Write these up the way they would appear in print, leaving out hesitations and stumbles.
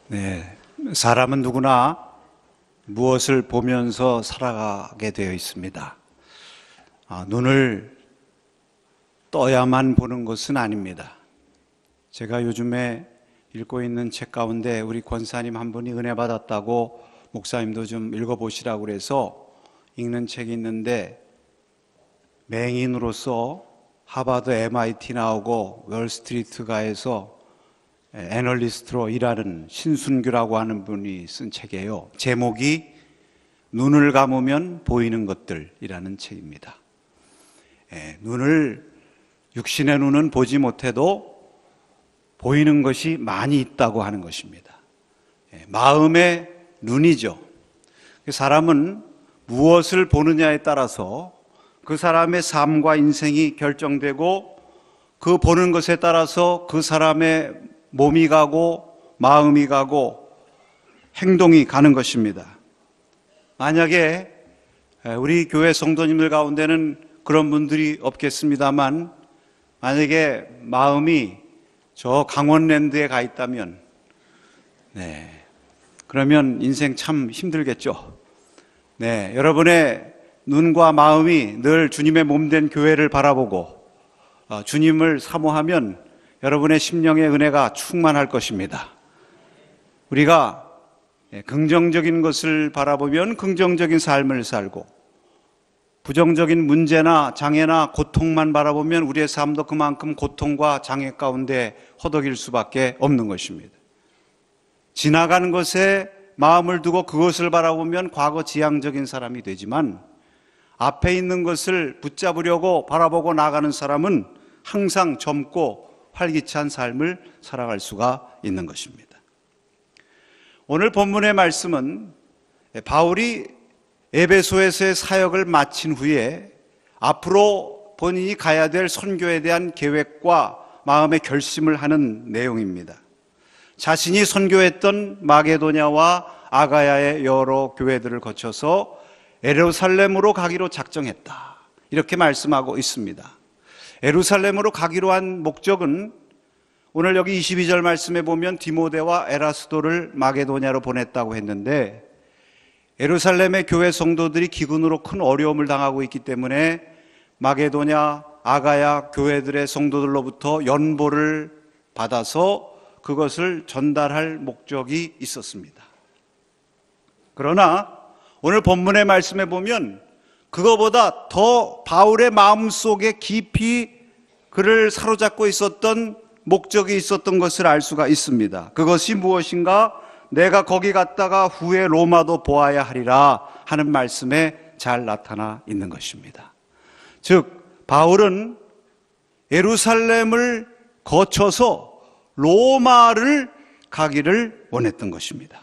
네, 사람은 누구나 무엇을 보면서 살아가게 되어 있습니다. 눈을 떠야만 보는 것은 아닙니다. 제가 요즘에 읽고 있는 책 가운데 우리 권사님 한 분이 은혜 받았다고 목사님도 좀 읽어보시라고 그래서 읽는 책이 있는데, 맹인으로서 하버드, MIT 나오고 월스트리트가에서 애널리스트로 일하는 신순규라고 하는 분이 쓴 책이에요. 제목이 눈을 감으면 보이는 것들이라는 책입니다. 육신의 눈은 보지 못해도 보이는 것이 많이 있다고 하는 것입니다. 마음의 눈이죠. 사람은 무엇을 보느냐에 따라서 그 사람의 삶과 인생이 결정되고, 그 보는 것에 따라서 그 사람의 몸이 가고 마음이 가고 행동이 가는 것입니다. 만약에 우리 교회 성도님들 가운데는 그런 분들이 없겠습니다만, 만약에 마음이 저 강원랜드에 가 있다면, 그러면 인생 참 힘들겠죠. 여러분의 눈과 마음이 늘 주님의 몸된 교회를 바라보고 주님을 사모하면 여러분의 심령의 은혜가 충만할 것입니다. 우리가 긍정적인 것을 바라보면 긍정적인 삶을 살고, 부정적인 문제나 장애나 고통만 바라보면 우리의 삶도 그만큼 고통과 장애 가운데 허덕일 수밖에 없는 것입니다. 지나가는 것에 마음을 두고 그것을 바라보면 과거 지향적인 사람이 되지만, 앞에 있는 것을 붙잡으려고 바라보고 나가는 사람은 항상 젊고 활기찬 삶을 살아갈 수가 있는 것입니다. 오늘 본문의 말씀은 바울이 에베소에서의 사역을 마친 후에 앞으로 본인이 가야 될 선교에 대한 계획과 마음의 결심을 하는 내용입니다. 자신이 선교했던 마게도냐와 아가야의 여러 교회들을 거쳐서 예루살렘으로 가기로 작정했다, 이렇게 말씀하고 있습니다. 예루살렘으로 가기로 한 목적은, 오늘 여기 22절 말씀에 보면 디모데와 에라스도를 마게도냐로 보냈다고 했는데, 예루살렘의 교회 성도들이 기근으로 큰 어려움을 당하고 있기 때문에 마게도냐, 아가야 교회들의 성도들로부터 연보를 받아서 그것을 전달할 목적이 있었습니다. 그러나 오늘 본문의 말씀에 보면 그거보다 더 바울의 마음속에 깊이 그를 사로잡고 있었던 목적이 있었던 것을 알 수가 있습니다. 그것이 무엇인가? 내가 거기 갔다가 후에 로마도 보아야 하리라 하는 말씀에 잘 나타나 있는 것입니다. 즉, 바울은 예루살렘을 거쳐서 로마를 가기를 원했던 것입니다.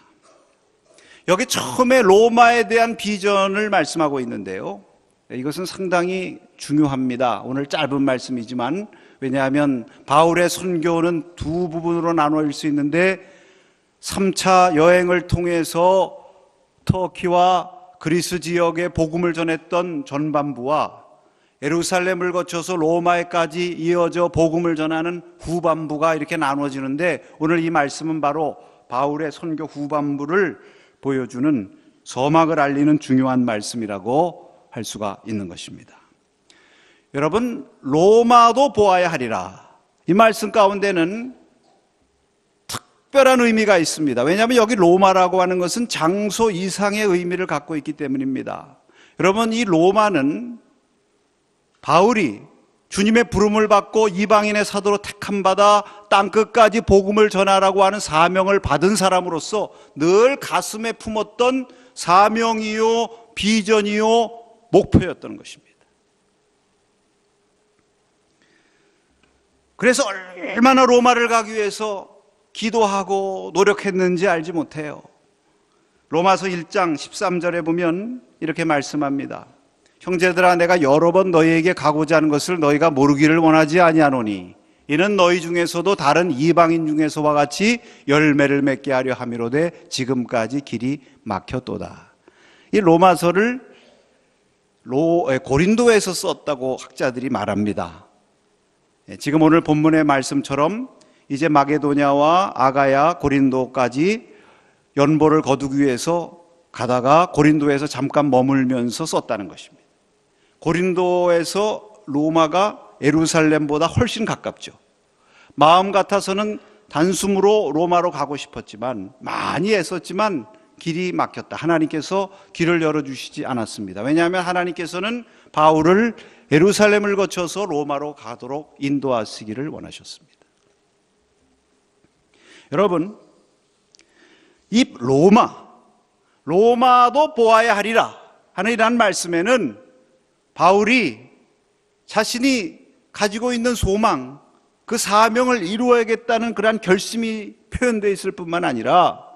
여기 처음에 로마에 대한 비전을 말씀하고 있는데요, 이것은 상당히 중요합니다. 오늘 짧은 말씀이지만, 왜냐하면 바울의 선교는 두 부분으로 나눠질 수 있는데, 3차 여행을 통해서 터키와 그리스 지역에 복음을 전했던 전반부와 예루살렘을 거쳐서 로마에까지 이어져 복음을 전하는 후반부가 이렇게 나눠지는데, 오늘 이 말씀은 바로 바울의 선교 후반부를 보여주는, 서막을 알리는 중요한 말씀이라고 할 수가 있는 것입니다. 여러분, 로마도 보아야 하리라, 이 말씀 가운데는 특별한 의미가 있습니다. 왜냐하면 여기 로마라고 하는 것은 장소 이상의 의미를 갖고 있기 때문입니다. 여러분, 이 로마는 바울이 주님의 부름을 받고 이방인의 사도로 택함받아 땅끝까지 복음을 전하라고 하는 사명을 받은 사람으로서 늘 가슴에 품었던 사명이요, 비전이요, 목표였던 것입니다. 그래서 얼마나 로마를 가기 위해서 기도하고 노력했는지 알지 못해요. 로마서 1장 13절에 보면 이렇게 말씀합니다. 형제들아, 내가 여러 번 너희에게 가고자 하는 것을 너희가 모르기를 원하지 아니하노니, 이는 너희 중에서도 다른 이방인 중에서와 같이 열매를 맺게 하려 함이로되 지금까지 길이 막혔도다. 이 로마서를 고린도에서 썼다고 학자들이 말합니다. 지금 오늘 본문의 말씀처럼 이제 마게도냐와 아가야, 고린도까지 연보를 거두기 위해서 가다가 고린도에서 잠깐 머물면서 썼다는 것입니다. 고린도에서 로마가 예루살렘보다 훨씬 가깝죠. 마음 같아서는 단숨으로 로마로 가고 싶었지만, 많이 애썼지만 길이 막혔다. 하나님께서 길을 열어주시지 않았습니다. 왜냐하면 하나님께서는 바울을 예루살렘을 거쳐서 로마로 가도록 인도하시기를 원하셨습니다. 여러분, 이 로마도 보아야 하리라 하는 이런 말씀에는 바울이 자신이 가지고 있는 소망, 그 사명을 이루어야겠다는 그러한 결심이 표현되어 있을 뿐만 아니라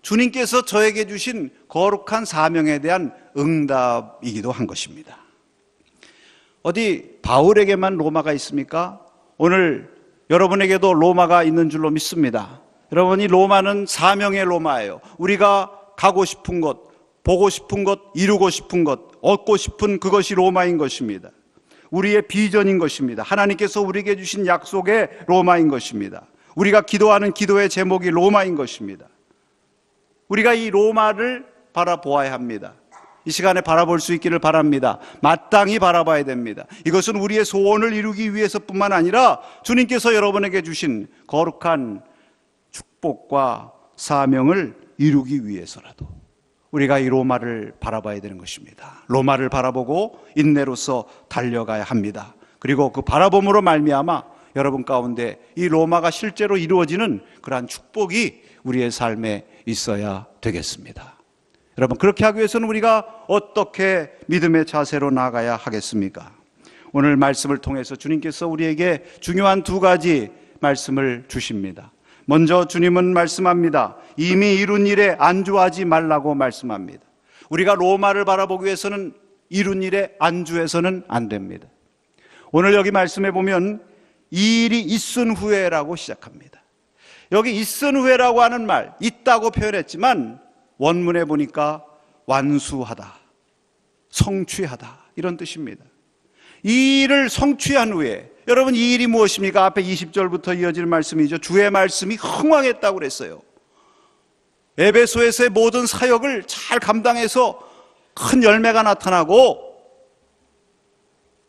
주님께서 저에게 주신 거룩한 사명에 대한 응답이기도 한 것입니다. 어디 바울에게만 로마가 있습니까? 오늘 여러분에게도 로마가 있는 줄로 믿습니다. 여러분이 로마는 사명의 로마예요. 우리가 가고 싶은 것, 보고 싶은 것, 이루고 싶은 것, 얻고 싶은 그것이 로마인 것입니다. 우리의 비전인 것입니다. 하나님께서 우리에게 주신 약속의 로마인 것입니다. 우리가 기도하는 기도의 제목이 로마인 것입니다. 우리가 이 로마를 바라보아야 합니다. 이 시간에 바라볼 수 있기를 바랍니다. 마땅히 바라봐야 됩니다. 이것은 우리의 소원을 이루기 위해서뿐만 아니라 주님께서 여러분에게 주신 거룩한 축복과 사명을 이루기 위해서라도 우리가 이 로마를 바라봐야 되는 것입니다. 로마를 바라보고 인내로서 달려가야 합니다. 그리고 그 바라봄으로 말미암아 여러분 가운데 이 로마가 실제로 이루어지는 그러한 축복이 우리의 삶에 있어야 되겠습니다. 여러분, 그렇게 하기 위해서는 우리가 어떻게 믿음의 자세로 나아가야 하겠습니까? 오늘 말씀을 통해서 주님께서 우리에게 중요한 두 가지 말씀을 주십니다. 먼저 주님은 말씀합니다. 이미 이룬 일에 안주하지 말라고 말씀합니다. 우리가 로마를 바라보기 위해서는 이룬 일에 안주해서는 안 됩니다. 오늘 여기 말씀해 보면 이 일이 있은 후에라고 시작합니다. 여기 있은 후에라고 하는 말, 있다고 표현했지만 원문에 보니까 완수하다, 성취하다 이런 뜻입니다. 이 일을 성취한 후에, 여러분 이 일이 무엇입니까? 앞에 20절부터 이어질 말씀이죠. 주의 말씀이 흥왕했다고 그랬어요. 에베소에서의 모든 사역을 잘 감당해서 큰 열매가 나타나고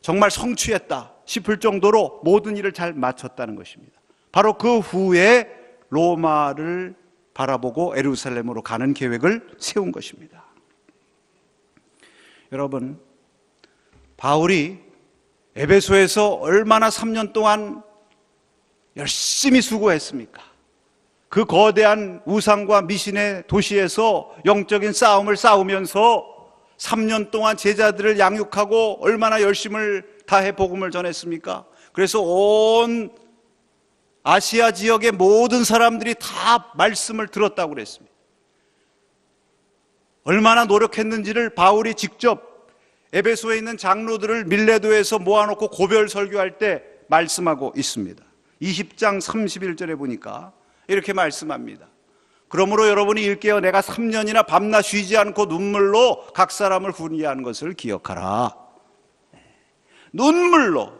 정말 성취했다 싶을 정도로 모든 일을 잘 마쳤다는 것입니다. 바로 그 후에 로마를 바라보고 예루살렘으로 가는 계획을 세운 것입니다. 여러분, 바울이 에베소에서 얼마나 3년 동안 열심히 수고했습니까? 그 거대한 우상과 미신의 도시에서 영적인 싸움을 싸우면서 3년 동안 제자들을 양육하고 얼마나 열심을 다해 복음을 전했습니까? 그래서 온 아시아 지역의 모든 사람들이 다 말씀을 들었다고 그랬습니다. 얼마나 노력했는지를 바울이 직접 에베소에 있는 장로들을 밀레도에서 모아놓고 고별 설교할 때 말씀하고 있습니다. 20장 31절에 보니까 이렇게 말씀합니다. 그러므로 여러분이 일깨어 내가 3년이나 밤낮 쉬지 않고 눈물로 각 사람을 훈계하는 것을 기억하라. 눈물로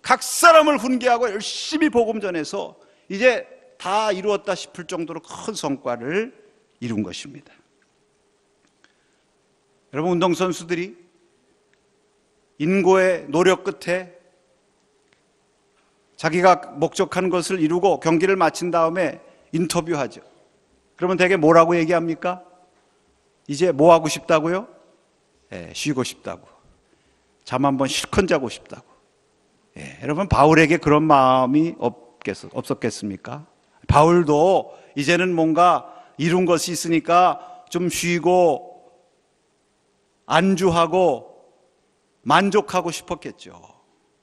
각 사람을 훈계하고 열심히 복음 전해서 이제 다 이루었다 싶을 정도로 큰 성과를 이룬 것입니다. 여러분, 운동선수들이 인고의 노력 끝에 자기가 목적한 것을 이루고 경기를 마친 다음에 인터뷰하죠. 그러면 대개 뭐라고 얘기합니까? 이제 뭐 하고 싶다고요? 쉬고 싶다고. 잠 한번 실컷 자고 싶다고. 여러분, 바울에게 그런 마음이 없었겠습니까? 바울도 이제는 뭔가 이룬 것이 있으니까 좀 쉬고 안주하고 만족하고 싶었겠죠.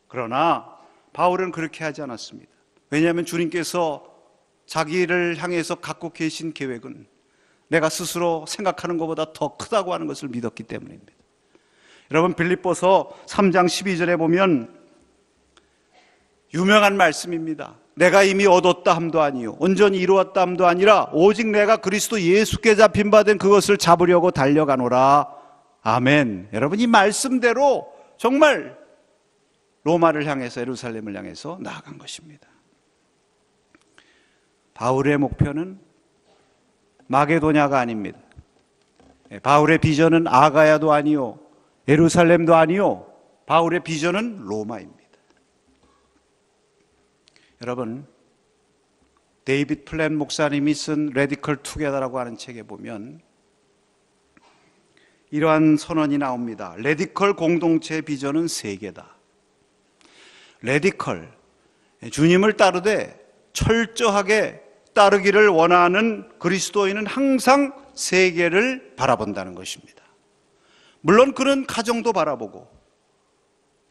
그러나 바울은 그렇게 하지 않았습니다. 왜냐하면 주님께서 자기를 향해서 갖고 계신 계획은 내가 스스로 생각하는 것보다 더 크다고 하는 것을 믿었기 때문입니다. 여러분, 빌립보서 3장 12절에 보면 유명한 말씀입니다. 내가 이미 얻었다 함도 아니요 온전히 이루었다 함도 아니라 오직 내가 그리스도 예수께 잡힌 바 된 그것을 잡으려고 달려가노라. 아멘. 여러분, 이 말씀대로 정말 로마를 향해서, 예루살렘을 향해서 나아간 것입니다. 바울의 목표는 마게도냐가 아닙니다. 바울의 비전은 아가야도 아니요, 예루살렘도 아니요, 바울의 비전은 로마입니다. 여러분, 데이빗 플랜 목사님이 쓴 레디컬 투게더라고 하는 책에 보면 이러한 선언이 나옵니다. 레디컬 공동체의 비전은 세계다. 레디컬, 주님을 따르되 철저하게 따르기를 원하는 그리스도인은 항상 세계를 바라본다는 것입니다. 물론 그는 가정도 바라보고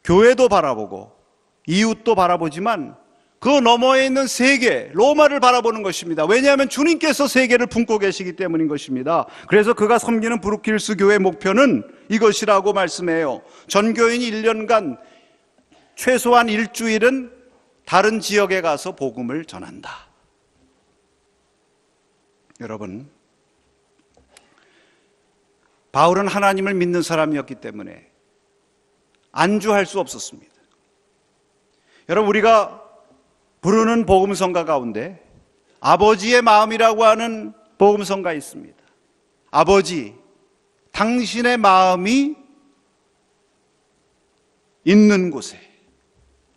교회도 바라보고 이웃도 바라보지만 그 너머에 있는 세계, 로마를 바라보는 것입니다. 왜냐하면 주님께서 세계를 품고 계시기 때문인 것입니다. 그래서 그가 섬기는 브룩힐스 교회의 목표는 이것이라고 말씀해요. 전교인이 1년간 최소한 일주일은 다른 지역에 가서 복음을 전한다. 여러분, 바울은 하나님을 믿는 사람이었기 때문에 안주할 수 없었습니다. 여러분, 우리가 부르는 복음성가 가운데 아버지의 마음이라고 하는 복음성가 있습니다. 아버지, 당신의 마음이 있는 곳에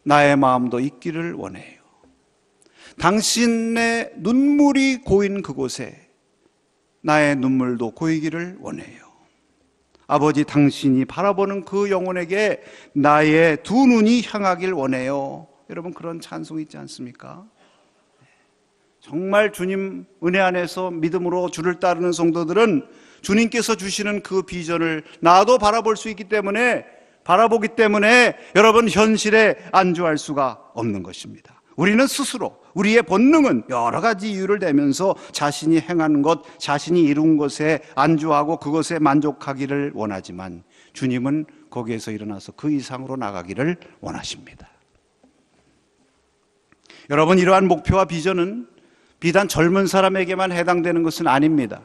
나의 마음도 있기를 원해요. 당신의 눈물이 고인 그곳에 나의 눈물도 고이기를 원해요. 아버지, 당신이 바라보는 그 영혼에게 나의 두 눈이 향하길 원해요. 여러분, 그런 찬송이 있지 않습니까? 정말 주님 은혜 안에서 믿음으로 주를 따르는 성도들은 주님께서 주시는 그 비전을 나도 바라볼 수 있기 때문에, 바라보기 때문에 여러분, 현실에 안주할 수가 없는 것입니다. 우리는 스스로 우리의 본능은 여러 가지 이유를 대면서 자신이 행한 것, 자신이 이룬 것에 안주하고 그것에 만족하기를 원하지만 주님은 거기에서 일어나서 그 이상으로 나가기를 원하십니다. 여러분, 이러한 목표와 비전은 비단 젊은 사람에게만 해당되는 것은 아닙니다.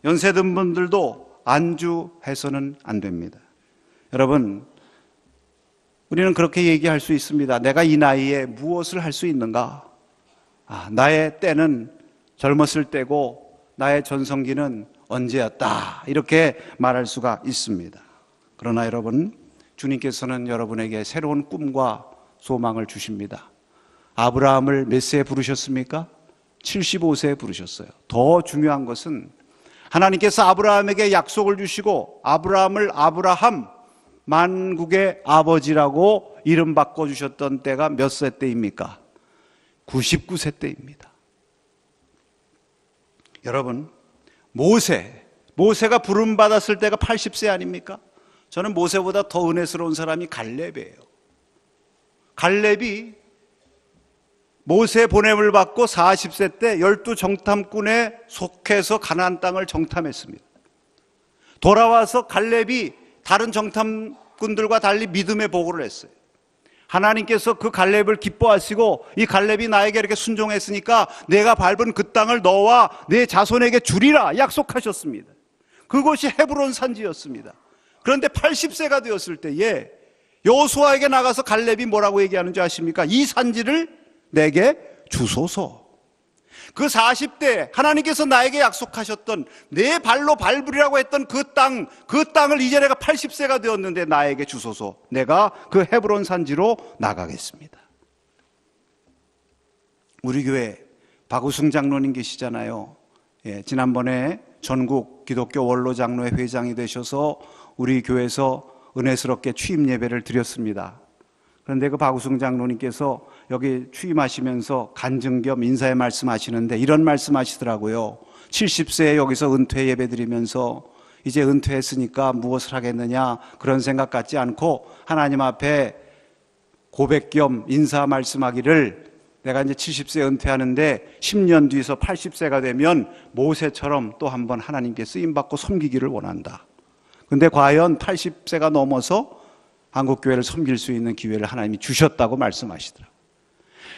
연세든 분들도 안주해서는 안 됩니다. 여러분, 우리는 그렇게 얘기할 수 있습니다. 내가 이 나이에 무엇을 할 수 있는가? 나의 때는 젊었을 때고 나의 전성기는 언제였다, 이렇게 말할 수가 있습니다. 그러나 여러분, 주님께서는 여러분에게 새로운 꿈과 소망을 주십니다. 아브라함을 몇 세에 부르셨습니까? 75세에 부르셨어요. 더 중요한 것은 하나님께서 아브라함에게 약속을 주시고 아브라함을 아브라함, 만국의 아버지라고 이름 바꿔주셨던 때가 몇 세 때입니까? 99세 때입니다. 여러분, 모세가 부름받았을 때가 80세 아닙니까? 저는 모세보다 더 은혜스러운 사람이 갈렙이에요. 갈렙이 모세 보냄을 받고 40세 때 12정탐꾼에 속해서 가나안 땅을 정탐했습니다. 돌아와서 갈렙이 다른 정탐꾼들과 달리 믿음의 보고를 했어요. 하나님께서 그 갈렙을 기뻐하시고 이 갈렙이 나에게 이렇게 순종했으니까 내가 밟은 그 땅을 너와 내 자손에게 주리라 약속하셨습니다. 그곳이 헤브론 산지였습니다. 그런데 80세가 되었을 때에 여호수아에게 나가서 갈렙이 뭐라고 얘기하는지 아십니까? 이 산지를 내게 주소서. 그 40대 하나님께서 나에게 약속하셨던 내 발로 밟으리라고 했던 그 땅을 이제 내가 80세가 되었는데 나에게 주소서. 내가 그 헤브론 산지로 나가겠습니다. 우리 교회 박우승 장로님 계시잖아요. 지난번에 전국 기독교 원로 장로회 회장이 되셔서 우리 교회에서 은혜스럽게 취임 예배를 드렸습니다. 그런데 그 박우승 장로님께서 여기 취임하시면서 간증 겸 인사의 말씀하시는데 이런 말씀하시더라고요. 70세에 여기서 은퇴 예배 드리면서 이제 은퇴했으니까 무엇을 하겠느냐, 그런 생각 갖지 않고 하나님 앞에 고백 겸 인사 말씀하기를, 내가 이제 70세 은퇴하는데 10년 뒤에서 80세가 되면 모세처럼 또 한번 하나님께 쓰임받고 섬기기를 원한다. 근데 과연 80세가 넘어서 한국교회를 섬길 수 있는 기회를 하나님이 주셨다고 말씀하시더라고요.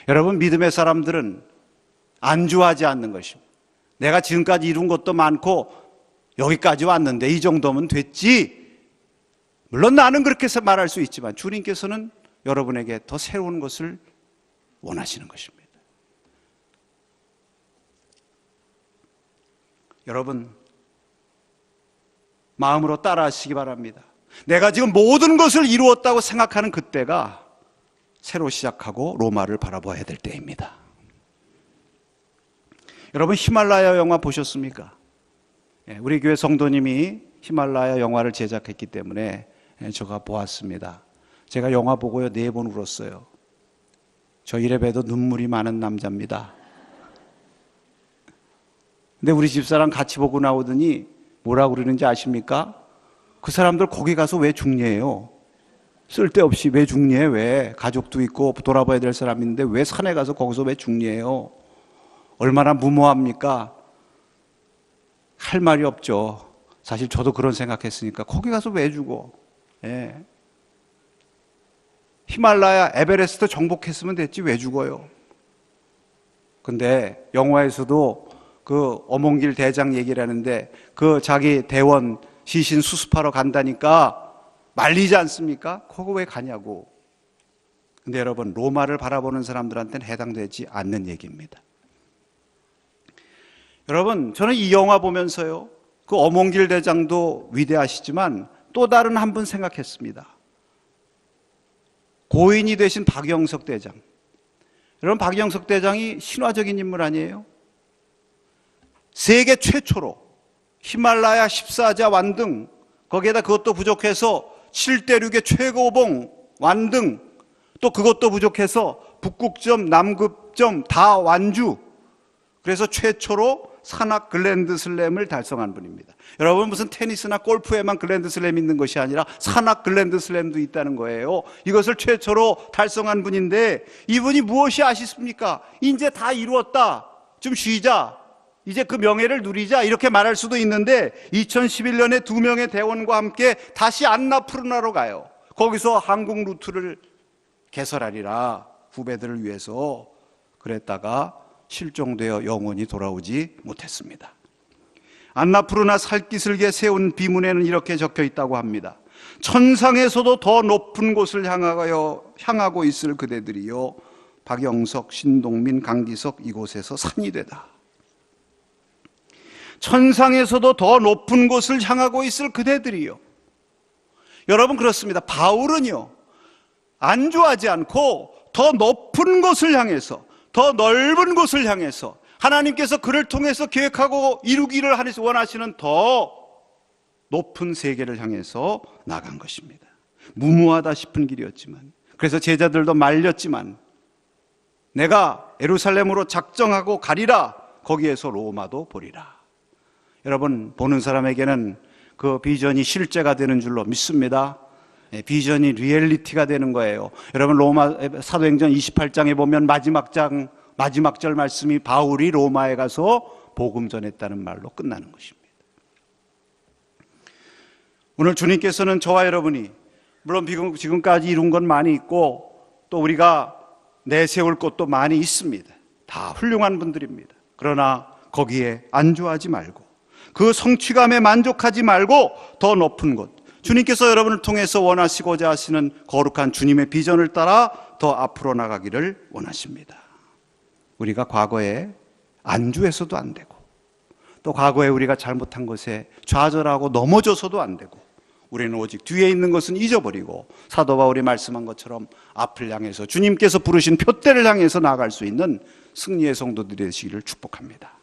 여러분, 믿음의 사람들은 안주하지 않는 것입니다. 내가 지금까지 이룬 것도 많고 여기까지 왔는데 이 정도면 됐지. 물론 나는 그렇게 해서 말할 수 있지만 주님께서는 여러분에게 더 새로운 것을 원하시는 것입니다. 여러분, 마음으로 따라하시기 바랍니다. 내가 지금 모든 것을 이루었다고 생각하는 그때가 새로 시작하고 로마를 바라봐야 될 때입니다. 여러분, 히말라야 영화 보셨습니까? 우리 교회 성도님이 히말라야 영화를 제작했기 때문에 제가 보았습니다. 제가 영화 보고요 4번 울었어요. 저 이래 봬도 눈물이 많은 남자입니다. 근데 우리 집사람 같이 보고 나오더니 뭐라고 그러는지 아십니까? 그 사람들 거기 가서 왜 중리해요? 쓸데없이 왜 중리해? 왜? 가족도 있고 돌아봐야 될 사람이 있는데 왜 산에 가서 거기서 왜 중리해요? 얼마나 무모합니까? 할 말이 없죠. 사실 저도 그런 생각했으니까 거기 가서 왜 죽어? 예. 히말라야 에베레스트 정복했으면 됐지 왜 죽어요? 근데 영화에서도 그 어몽길 대장 얘기를 하는데 그 자기 대원 시신 수습하러 간다니까 말리지 않습니까? 거기 왜 가냐고. 근데 여러분, 로마를 바라보는 사람들한테는 해당되지 않는 얘기입니다. 여러분, 저는 이 영화 보면서요, 그 어몽길 대장도 위대하시지만 또 다른 한 분 생각했습니다. 고인이 되신 박영석 대장. 여러분, 박영석 대장이 신화적인 인물 아니에요? 세계 최초로 히말라야 14자 완등, 거기에다 그것도 부족해서 7대륙의 최고봉 완등, 또 그것도 부족해서 북극점, 남극점 다 완주, 그래서 최초로 산악 글랜드슬램을 달성한 분입니다. 여러분, 무슨 테니스나 골프에만 글랜드슬램이 있는 것이 아니라 산악 글랜드슬램도 있다는 거예요. 이것을 최초로 달성한 분인데 이분이 무엇이 아쉽습니까? 이제 다 이루었다, 좀 쉬자, 이제 그 명예를 누리자, 이렇게 말할 수도 있는데 2011년에 2명의 대원과 함께 다시 안나푸르나로 가요. 거기서 항공 루트를 개설하리라, 후배들을 위해서. 그랬다가 실종되어 영원히 돌아오지 못했습니다. 안나푸르나 살기슭에 세운 비문에는 이렇게 적혀 있다고 합니다. 천상에서도 더 높은 곳을 향하고 있을 그대들이요, 박영석, 신동민, 강기석 이곳에서 산이 되다. 천상에서도 더 높은 곳을 향하고 있을 그대들이요. 여러분, 그렇습니다. 바울은요, 안주하지 않고 더 높은 곳을 향해서, 더 넓은 곳을 향해서, 하나님께서 그를 통해서 계획하고 이루기를 원하시는 더 높은 세계를 향해서 나간 것입니다. 무모하다 싶은 길이었지만, 그래서 제자들도 말렸지만 내가 예루살렘으로 작정하고 가리라, 거기에서 로마도 보리라. 여러분, 보는 사람에게는 그 비전이 실제가 되는 줄로 믿습니다. 비전이 리얼리티가 되는 거예요. 여러분, 로마 사도행전 28장에 보면 마지막 절 말씀이 바울이 로마에 가서 복음 전했다는 말로 끝나는 것입니다. 오늘 주님께서는 저와 여러분이, 물론 지금까지 이룬 건 많이 있고 또 우리가 내세울 것도 많이 있습니다. 다 훌륭한 분들입니다. 그러나 거기에 안주하지 말고, 그 성취감에 만족하지 말고 더 높은 곳, 주님께서 여러분을 통해서 원하시고자 하시는 거룩한 주님의 비전을 따라 더 앞으로 나가기를 원하십니다. 우리가 과거에 안주해서도 안 되고, 또 과거에 우리가 잘못한 것에 좌절하고 넘어져서도 안 되고, 우리는 오직 뒤에 있는 것은 잊어버리고 사도 바울이 말씀한 것처럼 앞을 향해서 주님께서 부르신 표대를 향해서 나아갈 수 있는 승리의 성도들이 되시기를 축복합니다.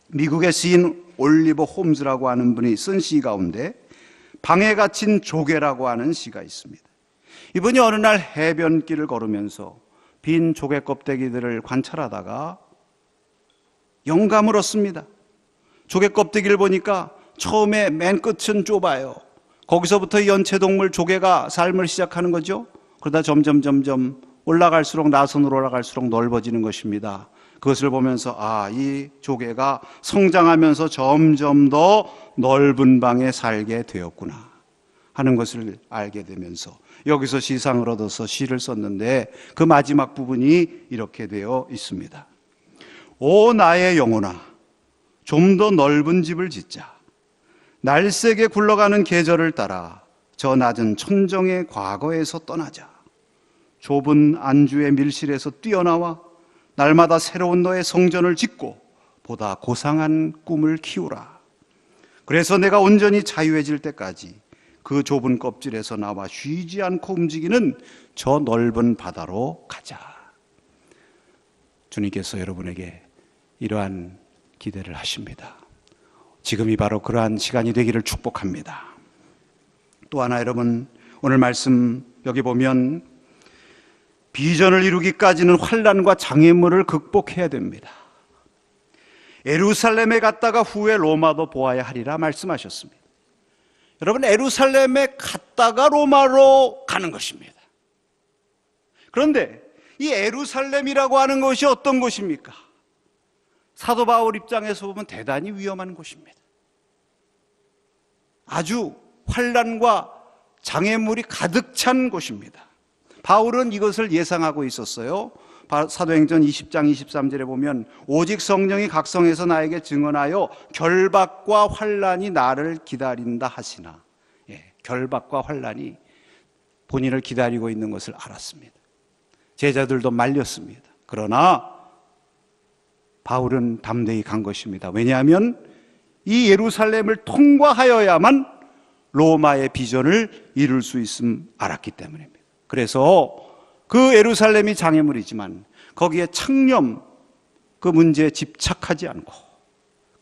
미국의 시인 올리버 홈즈라고 하는 분이 쓴 시 가운데 방에 갇힌 조개라고 하는 시가 있습니다. 이분이 어느 날 해변길을 걸으면서 빈 조개 껍데기들을 관찰하다가 영감을 얻습니다. 조개 껍데기를 보니까 처음에 맨 끝은 좁아요. 거기서부터 연체동물 조개가 삶을 시작하는 거죠. 그러다 점점 올라갈수록, 나선으로 올라갈수록 넓어지는 것입니다. 그것을 보면서 이 조개가 성장하면서 점점 더 넓은 방에 살게 되었구나 하는 것을 알게 되면서 여기서 시상을 얻어서 시를 썼는데, 그 마지막 부분이 이렇게 되어 있습니다. 오 나의 영혼아, 좀 더 넓은 집을 짓자. 날새게 굴러가는 계절을 따라 저 낮은 천정의 과거에서 떠나자. 좁은 안주의 밀실에서 뛰어나와 날마다 새로운 너의 성전을 짓고 보다 고상한 꿈을 키우라. 그래서 내가 온전히 자유해질 때까지 그 좁은 껍질에서 나와 쉬지 않고 움직이는 저 넓은 바다로 가자. 주님께서 여러분에게 이러한 기대를 하십니다. 지금이 바로 그러한 시간이 되기를 축복합니다. 또 하나 여러분, 오늘 말씀 여기 보면 비전을 이루기까지는 환난과 장애물을 극복해야 됩니다. 예루살렘에 갔다가 후에 로마도 보아야 하리라 말씀하셨습니다. 여러분, 예루살렘에 갔다가 로마로 가는 것입니다. 그런데 이 예루살렘이라고 하는 것이 어떤 곳입니까? 사도 바울 입장에서 보면 대단히 위험한 곳입니다. 아주 환난과 장애물이 가득 찬 곳입니다. 바울은 이것을 예상하고 있었어요. 사도행전 20장 23절에 보면 오직 성령이 각성해서 나에게 증언하여 결박과 환난이 나를 기다린다 하시나. 결박과 환난이 본인을 기다리고 있는 것을 알았습니다. 제자들도 말렸습니다. 그러나 바울은 담대히 간 것입니다. 왜냐하면 이 예루살렘을 통과하여야만 로마의 비전을 이룰 수 있음 알았기 때문입니다. 그래서 그 예루살렘이 장애물이지만 거기에 창념, 그 문제에 집착하지 않고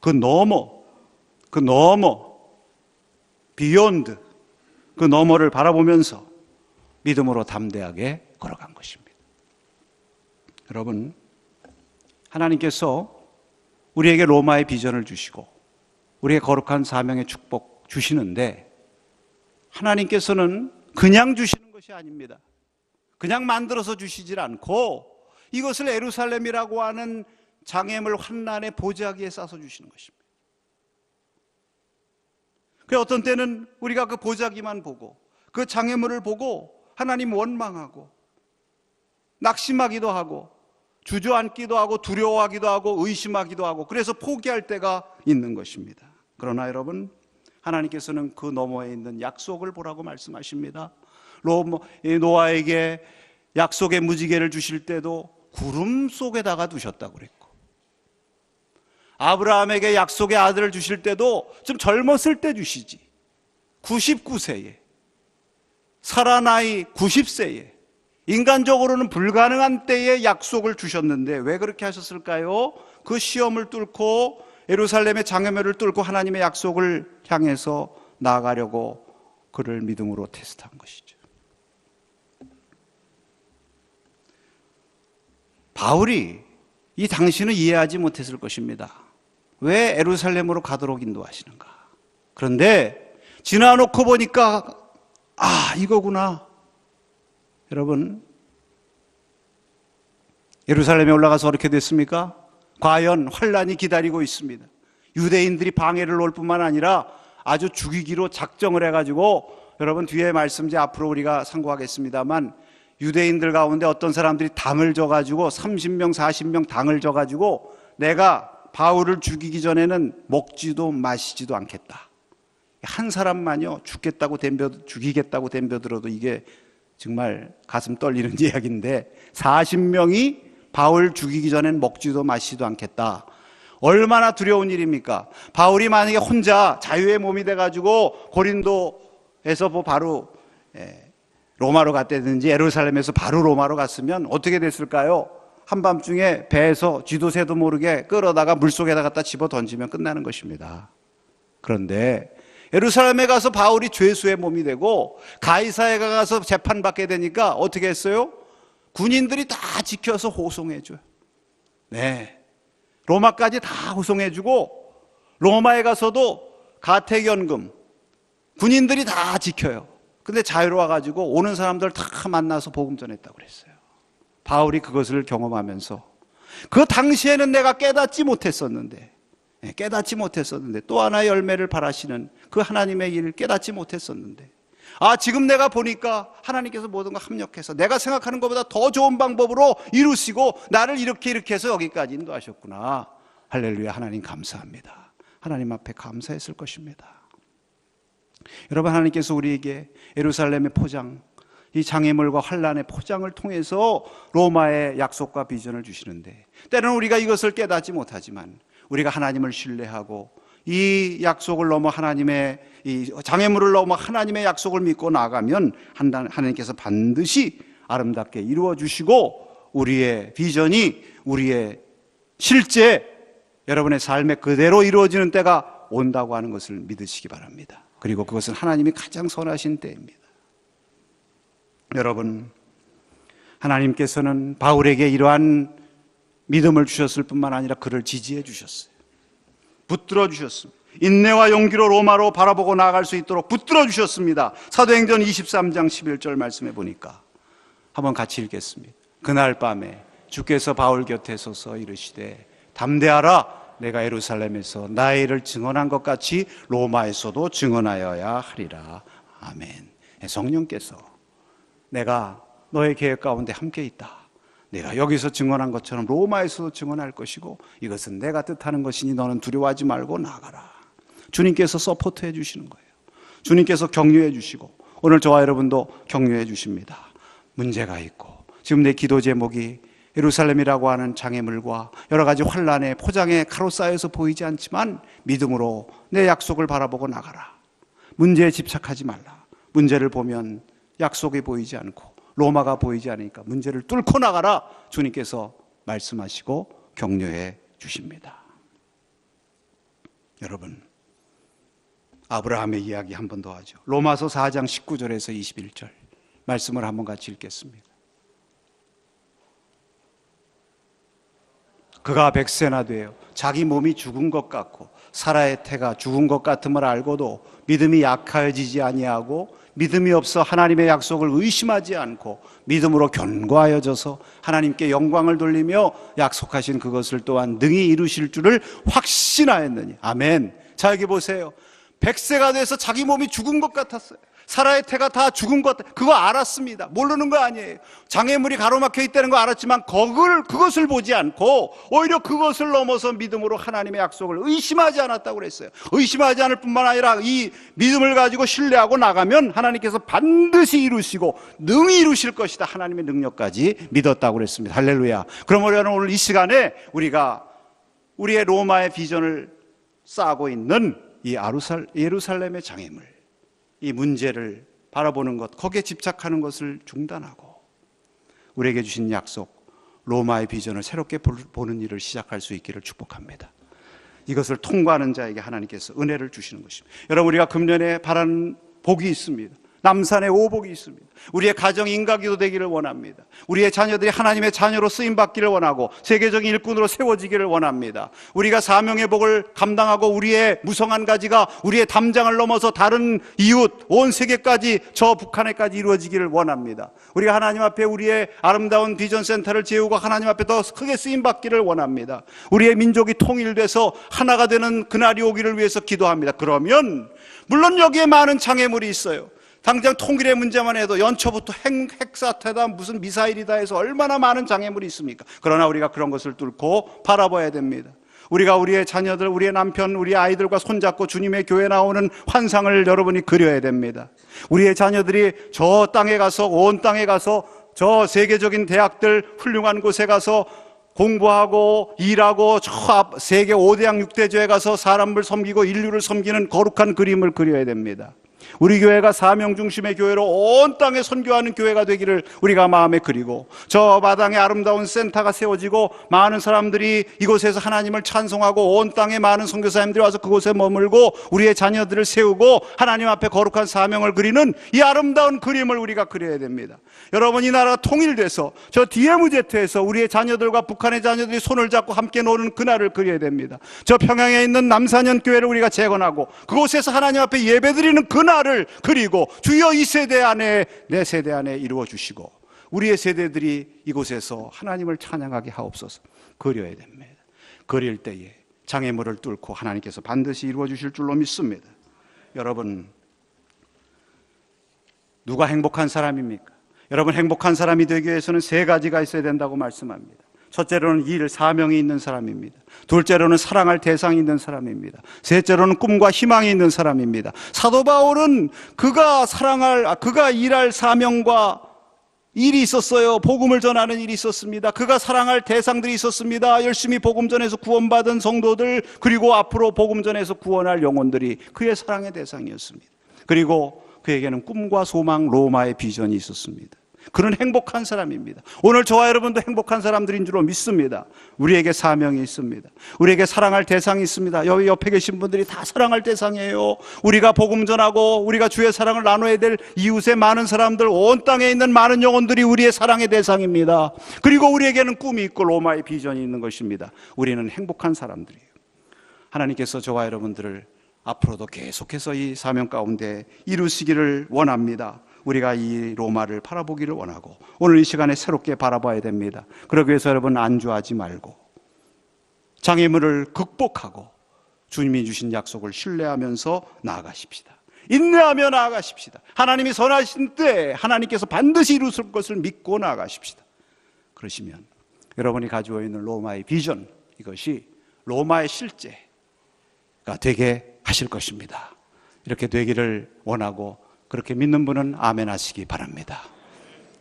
그 너머, 비욘드, 그 너머를 바라보면서 믿음으로 담대하게 걸어간 것입니다. 여러분, 하나님께서 우리에게 로마의 비전을 주시고 우리의 거룩한 사명의 축복 주시는데, 하나님께서는 그냥 주시는 것이 아닙니다. 그냥 만들어서 주시질 않고 이것을 예루살렘이라고 하는 장애물 환난의 보자기에 싸서 주시는 것입니다. 그 어떤 때는 우리가 그 보자기만 보고 그 장애물을 보고 하나님 원망하고 낙심하기도 하고 주저앉기도 하고 두려워하기도 하고 의심하기도 하고 그래서 포기할 때가 있는 것입니다. 그러나 여러분, 하나님께서는 그 너머에 있는 약속을 보라고 말씀하십니다. 노아에게 약속의 무지개를 주실 때도 구름 속에다가 두셨다고 그랬고, 아브라함에게 약속의 아들을 주실 때도 좀 젊었을 때 주시지, 99세에, 사라 나이 90세에, 인간적으로는 불가능한 때에 약속을 주셨는데 왜 그렇게 하셨을까요? 그 시험을 뚫고 예루살렘의 장애물을 뚫고 하나님의 약속을 향해서 나아가려고 그를 믿음으로 테스트한 것이죠. 바울이 이 당신을 이해하지 못했을 것입니다. 왜 예루살렘으로 가도록 인도하시는가? 그런데 지나놓고 보니까 이거구나. 여러분, 예루살렘에 올라가서 어떻게 됐습니까? 과연 환란이 기다리고 있습니다. 유대인들이 방해를 놓을 뿐만 아니라 아주 죽이기로 작정을 해가지고, 여러분 뒤에 말씀 이제 앞으로 우리가 상고하겠습니다만, 유대인들 가운데 어떤 사람들이 당을 져가지고 30명 40명 당을 져가지고 내가 바울을 죽이기 전에는 먹지도 마시지도 않겠다. 한 사람만요 죽이겠다고 덤벼들어도 이게 정말 가슴 떨리는 이야기인데, 40명이 바울 죽이기 전엔 먹지도 마시지도 않겠다. 얼마나 두려운 일입니까? 바울이 만약에 혼자 자유의 몸이 돼가지고 고린도에서 바로 로마로 갔다든지 예루살렘에서 바로 로마로 갔으면 어떻게 됐을까요? 한밤중에 배에서 쥐도 새도 모르게 끌어다가 물속에다 갖다 집어 던지면 끝나는 것입니다. 그런데 예루살렘에 가서 바울이 죄수의 몸이 되고 가이사에 가서 재판받게 되니까 어떻게 했어요? 군인들이 다 지켜서 호송해줘요. 로마까지 다 호송해주고, 로마에 가서도 가택연금 군인들이 다 지켜요. 근데 자유로 와가지고 오는 사람들 다 만나서 복음 전했다고 그랬어요. 바울이 그것을 경험하면서 그 당시에는 내가 깨닫지 못했었는데 또 하나의 열매를 바라시는 그 하나님의 일을 깨닫지 못했었는데, 지금 내가 보니까 하나님께서 모든 걸 합력해서 내가 생각하는 것보다 더 좋은 방법으로 이루시고 나를 이렇게 해서 여기까지 인도하셨구나. 할렐루야. 하나님 감사합니다. 하나님 앞에 감사했을 것입니다. 여러분, 하나님께서 우리에게 예루살렘의 포장, 이 장애물과 환란의 포장을 통해서 로마의 약속과 비전을 주시는데, 때로는 우리가 이것을 깨닫지 못하지만 우리가 하나님을 신뢰하고 이 약속을 넘어 하나님의 이 장애물을 넘어 하나님의 약속을 믿고 나가면 하나님께서 반드시 아름답게 이루어 주시고 우리의 비전이 우리의 실제 여러분의 삶에 그대로 이루어지는 때가 온다고 하는 것을 믿으시기 바랍니다. 그리고 그것은 하나님이 가장 선하신 때입니다. 여러분, 하나님께서는 바울에게 이러한 믿음을 주셨을 뿐만 아니라 그를 지지해 주셨어요. 붙들어 주셨습니다. 인내와 용기로 로마로 바라보고 나아갈 수 있도록 붙들어 주셨습니다. 사도행전 23장 11절 말씀해 보니까 한번 같이 읽겠습니다. 그날 밤에 주께서 바울 곁에 서서 이르시되 담대하라, 내가 예루살렘에서 나의 일을 증언한 것 같이 로마에서도 증언하여야 하리라. 아멘. 성령께서 내가 너의 계획 가운데 함께 있다, 내가 여기서 증언한 것처럼 로마에서도 증언할 것이고 이것은 내가 뜻하는 것이니 너는 두려워하지 말고 나가라. 주님께서 서포트해 주시는 거예요. 주님께서 격려해 주시고 오늘 저와 여러분도 격려해 주십니다. 문제가 있고 지금 내 기도 제목이 예루살렘이라고 하는 장애물과 여러 가지 환란의 포장에 가로 쌓여서 보이지 않지만 믿음으로 내 약속을 바라보고 나가라. 문제에 집착하지 말라. 문제를 보면 약속이 보이지 않고 로마가 보이지 않으니까 문제를 뚫고 나가라. 주님께서 말씀하시고 격려해 주십니다. 여러분, 아브라함의 이야기 한 번 더 하죠. 로마서 4장 19절에서 21절 말씀을 한번 같이 읽겠습니다. 그가 100세나 되어 자기 몸이 죽은 것 같고 사라의 태가 죽은 것 같음을 알고도 믿음이 약해지지 아니하고 믿음이 없어 하나님의 약속을 의심하지 않고 믿음으로 견고하여져서 하나님께 영광을 돌리며 약속하신 그것을 또한 능히 이루실 줄을 확신하였느니. 아멘. 자, 여기 보세요. 100세가 돼서 자기 몸이 죽은 것 같았어요. 사라의 태가 다 죽은 것, 그거 알았습니다. 모르는 거 아니에요. 장애물이 가로막혀 있다는 거 알았지만 그것을 보지 않고 오히려 그것을 넘어서 믿음으로 하나님의 약속을 의심하지 않았다고 그랬어요. 의심하지 않을 뿐만 아니라 이 믿음을 가지고 신뢰하고 나가면 하나님께서 반드시 이루시고 능히 이루실 것이다. 하나님의 능력까지 믿었다고 그랬습니다. 할렐루야. 그럼 우리는 오늘 이 시간에 우리가 우리의 로마의 비전을 쌓고 있는 이 예루살렘의 장애물, 이 문제를 바라보는 것, 거기에 집착하는 것을 중단하고 우리에게 주신 약속, 로마의 비전을 새롭게 보는 일을 시작할 수 있기를 축복합니다. 이것을 통과하는 자에게 하나님께서 은혜를 주시는 것입니다. 여러분, 우리가 금년에 바라는 복이 있습니다. 남산의 오복이 있습니다. 우리의 가정이 인가기도 되기를 원합니다. 우리의 자녀들이 하나님의 자녀로 쓰임받기를 원하고 세계적인 일꾼으로 세워지기를 원합니다. 우리가 사명의 복을 감당하고 우리의 무성한 가지가 우리의 담장을 넘어서 다른 이웃 온 세계까지 저 북한에까지 이루어지기를 원합니다. 우리가 하나님 앞에 우리의 아름다운 비전센터를 세우고 하나님 앞에 더 크게 쓰임받기를 원합니다. 우리의 민족이 통일돼서 하나가 되는 그날이 오기를 위해서 기도합니다. 그러면 물론 여기에 많은 장애물이 있어요. 당장 통일의 문제만 해도 연초부터 핵사태다 무슨 미사일이다 해서 얼마나 많은 장애물이 있습니까? 그러나 우리가 그런 것을 뚫고 바라봐야 됩니다. 우리가 우리의 자녀들, 우리의 남편, 우리 아이들과 손잡고 주님의 교회 나오는 환상을 여러분이 그려야 됩니다. 우리의 자녀들이 저 땅에 가서, 온 땅에 가서 저 세계적인 대학들 훌륭한 곳에 가서 공부하고 일하고 저 앞 세계 5대양 6대조에 가서 사람을 섬기고 인류를 섬기는 거룩한 그림을 그려야 됩니다. 우리 교회가 사명 중심의 교회로 온 땅에 선교하는 교회가 되기를 우리가 마음에 그리고 저 마당에 아름다운 센터가 세워지고 많은 사람들이 이곳에서 하나님을 찬송하고 온 땅에 많은 선교사님들이 와서 그곳에 머물고 우리의 자녀들을 세우고 하나님 앞에 거룩한 사명을 그리는 이 아름다운 그림을 우리가 그려야 됩니다. 여러분, 이 나라가 통일돼서 저 DMZ에서 우리의 자녀들과 북한의 자녀들이 손을 잡고 함께 노는 그날을 그려야 됩니다. 저 평양에 있는 남산현 교회를 우리가 재건하고 그곳에서 하나님 앞에 예배드리는 그날을 그리고 주여 이 세대 안에 내 세대 안에 이루어 주시고 우리의 세대들이 이곳에서 하나님을 찬양하게 하옵소서. 그려야 됩니다. 그릴 때에 장애물을 뚫고 하나님께서 반드시 이루어 주실 줄로 믿습니다. 여러분, 누가 행복한 사람입니까? 여러분, 행복한 사람이 되기 위해서는 세 가지가 있어야 된다고 말씀합니다. 첫째로는 일, 사명이 있는 사람입니다. 둘째로는 사랑할 대상이 있는 사람입니다. 셋째로는 꿈과 희망이 있는 사람입니다. 사도 바울은 그가 일할 사명과 일이 있었어요. 복음을 전하는 일이 있었습니다. 그가 사랑할 대상들이 있었습니다. 열심히 복음 전해서 구원받은 성도들, 그리고 앞으로 복음 전해서 구원할 영혼들이 그의 사랑의 대상이었습니다. 그리고 그에게는 꿈과 소망, 로마의 비전이 있었습니다. 그는 행복한 사람입니다. 오늘 저와 여러분도 행복한 사람들인 줄로 믿습니다. 우리에게 사명이 있습니다. 우리에게 사랑할 대상이 있습니다. 여기 옆에 계신 분들이 다 사랑할 대상이에요. 우리가 복음 전하고 우리가 주의 사랑을 나눠야 될 이웃의 많은 사람들, 온 땅에 있는 많은 영혼들이 우리의 사랑의 대상입니다. 그리고 우리에게는 꿈이 있고 로마의 비전이 있는 것입니다. 우리는 행복한 사람들이에요. 하나님께서 저와 여러분들을 앞으로도 계속해서 이 사명 가운데 이루시기를 원합니다. 우리가 이 로마를 바라보기를 원하고 오늘 이 시간에 새롭게 바라봐야 됩니다. 그러기 위해서 여러분 안주하지 말고 장애물을 극복하고 주님이 주신 약속을 신뢰하면서 나아가십시다. 인내하며 나아가십시다. 하나님이 선하신 때 하나님께서 반드시 이루실 것을 믿고 나아가십시다. 그러시면 여러분이 가지고 있는 로마의 비전, 이것이 로마의 실제가 되게 하실 것입니다. 이렇게 되기를 원하고 그렇게 믿는 분은 아멘 하시기 바랍니다.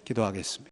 기도하겠습니다.